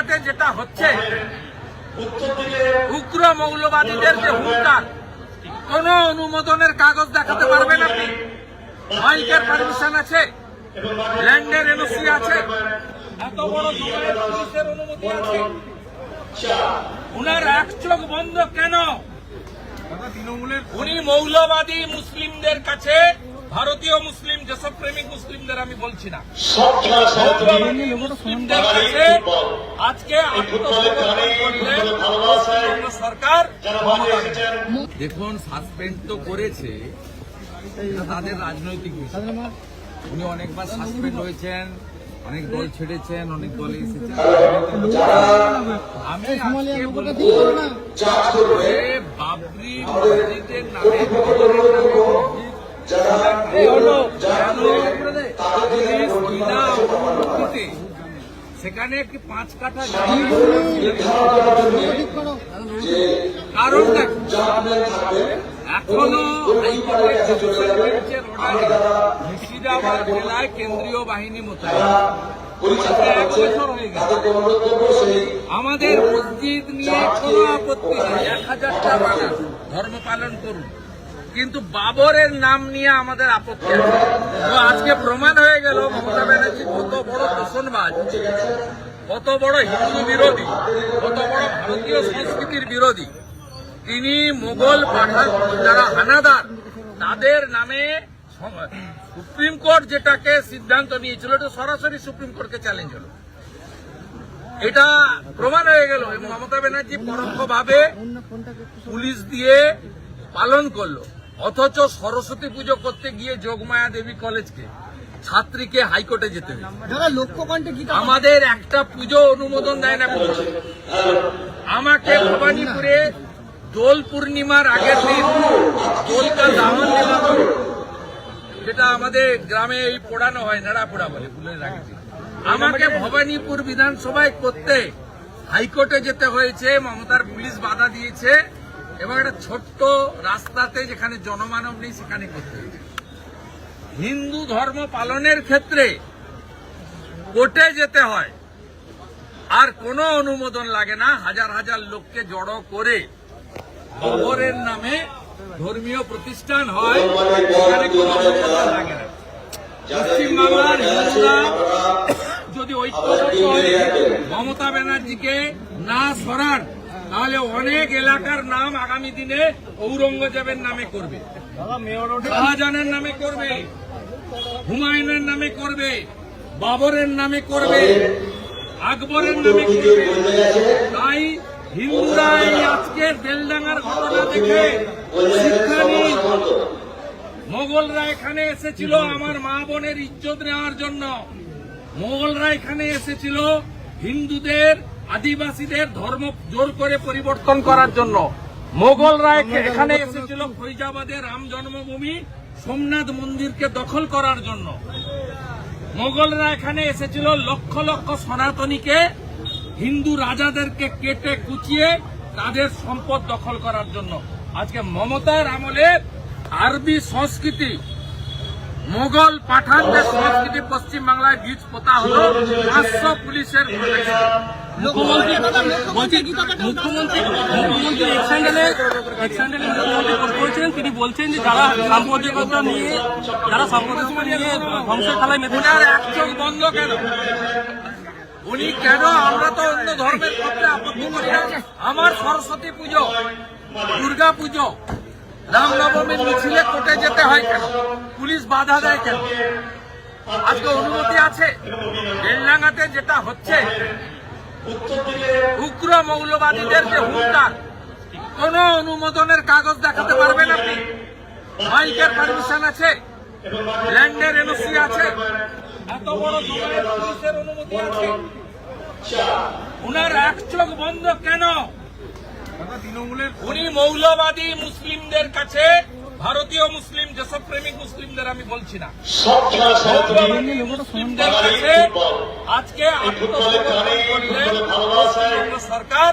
বেলডাঙ্গাতে যেটা হচ্ছে, উগ্র মৌলবাদীদের যে হুঙ্কার, কোন অনুমোদনের কাগজ দেখাতে পারবেন আপনি? মাইকের পারমিশন আছে, ল্যান্ডের এনওসি আছে, এত বড় পুলিশের অনুমতি আছে, উনার এক চোখ বন্ধ কেন? উনি মৌলবাদী মুসলিমদের কাছে, ভারতীয় মুসলিম যেসব প্রেমিক মুসলিমদের আমি বলছি না, মুসলিমদের কাছে আজকে সরকার। দেখুন, সাসপেন্ড তো করেছে, তাদের রাজনৈতিক বিষয়। উনি অনেকবার সাসপেন্ড হয়েছেন, অনেক দল ছেড়েছেন, অনেক দলে এসেছেন। আমি আজকে বলবো যে বাবরি মসজিদের নামে সেখানে একটি 5 কাঠা কারণ এখনো মুর্শিদাবাদ জেলায় কেন্দ্রীয় বাহিনী মোতায়েন 1 বছর হয়ে গেছে। আমাদের মসজিদ নিয়ে কোনো আপত্তি নেই, 1000টা বানান, ধর্ম পালন করুন, কিন্তু বাবরের নাম নিয়ে আমাদের আপত্তি আছে। তো আজকে প্রমাণ হয়ে গেল মমতা ব্যানার্জি কত বড় দূষণবাজ, কত বড় হিন্দু বিরোধী, কত বড় ভারতীয় সংস্কৃতির বিরোধী। তিনি মোগল পাঠান যারা হানাদার, তাদের নামে সুপ্রিম কোর্ট যেটাকে সিদ্ধান্ত নিয়েছিল, এটা সরাসরি সুপ্রিম কোর্টকে চ্যালেঞ্জ হলো। এটা প্রমাণ হয়ে গেল এবং মমতা ব্যানার্জি পরোক্ষভাবে পুলিশ দিয়ে পালন করলো। অথচ সরস্বতী পুজো করতে গিয়ে যোগমায়া দেবী কলেজকে ছাত্রীকে হাইকোর্টে যেতে হবে। আমাদের একটা পুজো অনুমোদন দেয় না পুলিশ। আমাকে ভবানীপুরে দোল পূর্ণিমার আগের দিন দোলকা দাহন দেওয়া হয়, যেটা আমাদের গ্রামে এই পোড়ানো হয়, নাড়া পোড়া বলে, ফুলের আগের দিন। আমাকে ভবানীপুর বিধানসভায় করতে হাইকোর্টে যেতে হয়েছে, মমতার পুলিশ বাধা দিয়েছে এবং একটা ছোট্ট রাস্তাতে যেখানে জনমানব নেই সেখানে করতে হয়েছে। হিন্দু ধর্ম পালনের ক্ষেত্রে কোর্টে যেতে হয়, আর কোনো অনুমোদন লাগে না। হাজার হাজার লোককে জড়ো করে বাবরের নামে ধর্মীয় প্রতিষ্ঠান হয়, সেখানে কোনো অনুমোদন লাগে না। পশ্চিমবাংলার হিন্দুরা যদি ঐক্যবদ্ধ হয়ে মমতা ব্যানার্জিকে না সরান, তাহলে অনেক এলাকার নাম আগামী দিনে ঔরঙ্গজেবের নামে করবে, শাহজাহানের নামে করবে, হুমায়ুনের নামে করবে, বাবরের নামে করবে, আকবরের নামে করবে। তাই হিন্দুরা আজকের বেলডাঙ্গার ঘটনা দেখে শিক্ষা নিন। মোগলরা এখানে এসেছিল আমার মা বোনের ইজ্জত নেওয়ার জন্য, মোগলরা এখানে এসেছিল হিন্দুদের, আদিবাসীদের ধর্ম জোর করে পরিবর্তন করার জন্য। মোগলরা এখানে এসেছিল ফৈজাবাদে রাম জন্মভূমি সোমনাথ মন্দিরকে দখল করার জন্য। মোগলরা এখানে এসেছিল লক্ষ লক্ষ সনাতনীকে, হিন্দু রাজাদেরকে কেটে কুচিয়ে তাদের সম্পদ দখল করার জন্য। আজকে মমতার আমলে আরবি সংস্কৃতি, মোগল পাঠানদের সংস্কৃতি পশ্চিমবাংলায় বীজ পোতা হল 500 পুলিশের। মুখ্যমন্ত্রী করেছেন, তিনি বলছেন যে যারা সাম্প্রদায়িকতা নিয়ে, যারা সাম্প্রদায়িকতা নিয়ে ধ্বংসের খেলায় মেতে, এক চোখ বন্ধ কেন? উনি কেন? আমরা তো অন্য ধর্মের পক্ষে আপত্তি করি না। আমার সরস্বতী পুজো, দুর্গা পুজো, রামনবমীর মিছিলে কোর্টে যেতে হয় কেন? পুলিশ বাধা দেয় কেন? আজকে অনুমতি আছে। বেলডাঙ্গাতে যেটা হচ্ছে, উগ্র মৌলবাদীদের যে হুঙ্কার, কোন অনুমোদনের কাগজ দেখাতে পারবেন আপনি? মাইকের পারমিশন আছে, ল্যান্ডের এনওসি আছে, এত বড় পুলিশের অনুমতি আছে, উনার এক চোখ বন্ধ কেন? উনি মৌলবাদী মুসলিমদের কাছে, ভারতীয় মুসলিম যেসব প্রেমিক মুসলিমদের আমি বলছি না, মুসলিমদের কাছে আজকে আত্মসমর্পণ করলেন সরকার।